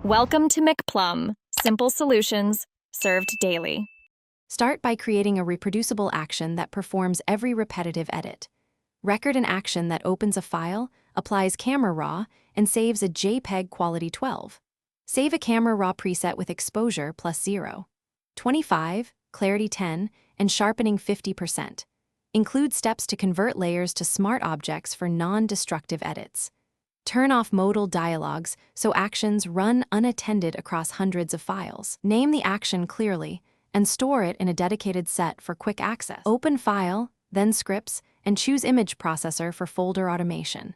Welcome to McPlum, simple solutions served daily. Start by creating a reproducible action that performs every repetitive edit. Record an action that opens a file, applies camera raw, and saves a JPEG quality 12. Save a camera raw preset with exposure plus 0, 25, clarity 10, and sharpening 50%. Include steps to convert layers to smart objects for non-destructive edits. Turn off modal dialogues so actions run unattended across hundreds of files. Name the action clearly and store it in a dedicated set for quick access. Open File, then Scripts, and choose Image Processor for folder automation.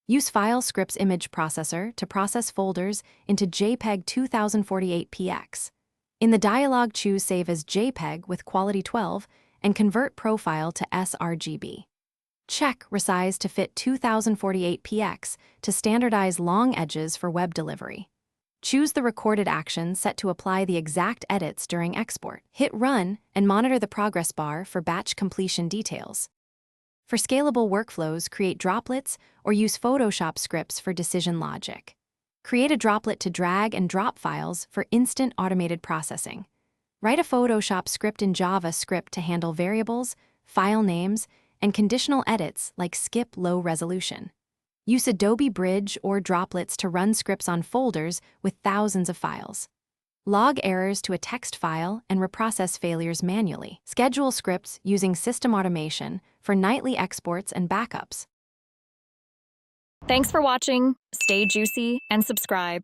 Use File Scripts Image Processor to process folders into JPEG 2048px. In the dialog, choose Save as JPEG with quality 12 and convert profile to sRGB. Check Resize to fit 2048px to standardize long edges for web delivery. Choose the recorded action set to apply the exact edits during export. Hit Run and monitor the progress bar for batch completion details. For scalable workflows, create droplets or use Photoshop scripts for decision logic. Create a droplet to drag and drop files for instant automated processing. Write a Photoshop script in JavaScript to handle variables, file names, and conditional edits like skip low resolution. Use Adobe Bridge or droplets to run scripts on folders with thousands of files. Log errors to a text file and reprocess failures manually. Schedule scripts using system automation for nightly exports and backups. Thanks for watching. Stay juicy and subscribe.